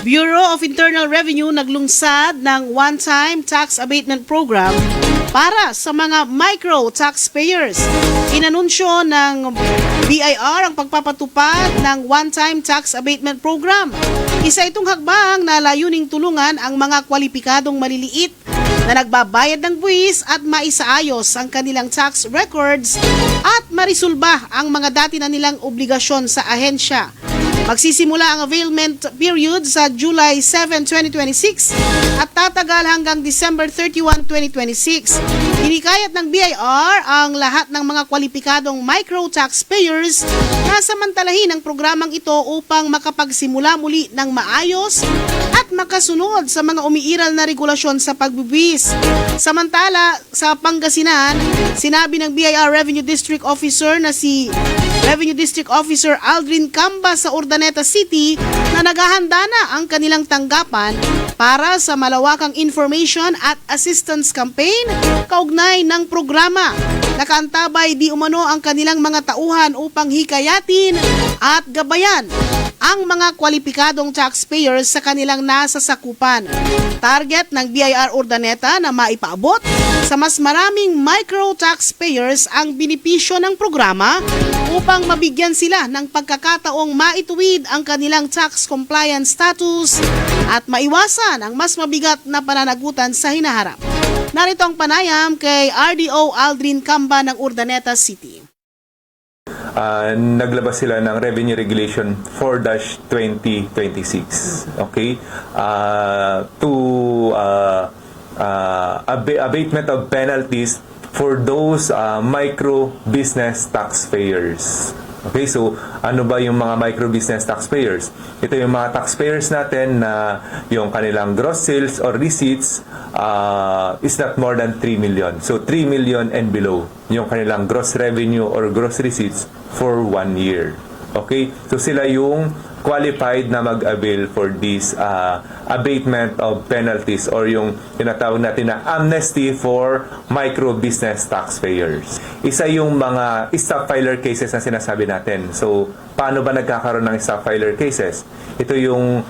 Bureau of Internal Revenue naglungsad ng one-time tax abatement program para sa mga micro taxpayers. Inanunsyo ng BIR ang pagpapatupad ng one-time tax abatement program. Isa itong hakbang na layuning tulungan ang mga kwalipikadong maliliit na nagbabayad ng buwis at maisaayos ang kanilang tax records at marisolba ang mga dati na nilang obligasyon sa ahensya. Magsisimula ang availment period sa July 7, 2026 at tatagal hanggang December 31, 2026. Hinikayat ng BIR ang lahat ng mga kwalipikadong micro taxpayers na samantalahin ang programang ito upang makapagsimula muli ng maayos at makasunod sa mga umiiral na regulasyon sa pagbubuwis. Samantala, sa Pangasinan, sinabi ng BIR Revenue District Officer na si Revenue District Officer Aldrin Camba sa Urdaneta City na naghahanda na ang kanilang tanggapan para sa malawakang information at assistance campaign kaugnay ng programa. Nakaantabay di umano ang kanilang mga tauhan upang hikayatin at gabayan ang mga kwalipikadong taxpayers sa kanilang nasasakupan. Target ng BIR Urdaneta na maipaabot sa mas maraming micro taxpayers ang benepisyo ng programa upang mabigyan sila ng pagkakataong maituwid ang kanilang tax compliance status at maiwasan ang mas mabigat na pananagutan sa hinaharap. Narito ang panayam kay RDO Aldrin Camba ng Urdaneta City. Naglabas sila ng Revenue Regulation 4-2026, okay? To abatement of penalties for those micro business taxpayers. Okay, so ano ba yung mga micro business taxpayers? Ito yung mga taxpayers natin na yung kanilang gross sales or receipts is not more than 3 million. So 3 million and below yung kanilang gross revenue or gross receipts for 1 year. Okay, so sila yung qualified na mag-avail for this abatement of penalties or yung tinatawag natin na amnesty for micro business taxpayers. Isa yung mga stop filer cases na sinasabi natin. So, paano ba nagkakaroon ng stop filer cases? Ito yung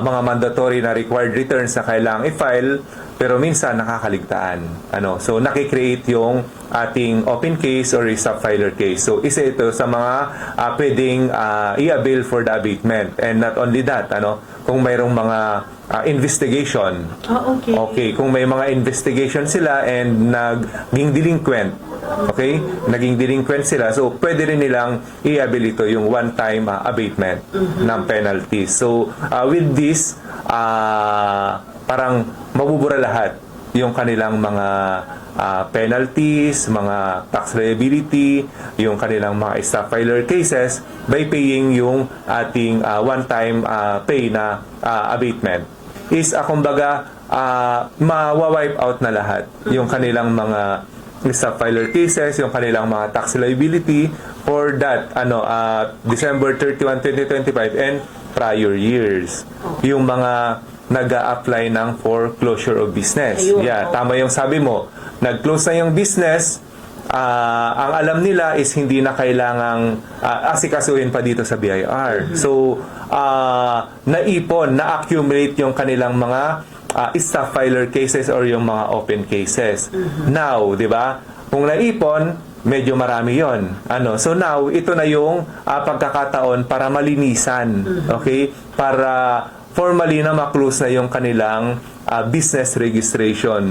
mga mandatory na required returns na kailangang i-file pero minsan nakakaligtaan. So, nakikreate yung ating open case or stop filer case. So, isa ito sa mga pwedeng i-avail for the abatement. And not only that, kung mayroong mga investigation. Okay, kung may mga investigation sila and naging delinquent, okay? Naging delinquent sila. So, pwede rin nilang i-avail ito yung one-time abatement ng penalties. So, with this, parang mabubura lahat yung kanilang mga penalties, mga tax liability, yung kanilang mga stop filer cases by paying yung ating one-time pay na abatement. Is kumbaga ma-wipe out na lahat yung kanilang mga stop filer cases, yung kanilang mga tax liability for that December 31, 2025 and prior years. Yung mga nag-a-apply ng foreclosure of business. Tama yung sabi mo. Nag-close na yung business, ang alam nila is hindi na kailangang asikasuhin pa dito sa BIR. So, naipon, na-accumulate yung kanilang mga stop filer cases or yung mga open cases. Now, di ba? Kung naipon, medyo marami yon. So now, ito na yung pagkakataon para malinisan. Okay? Para formally na ma-close na yung kanilang business registration.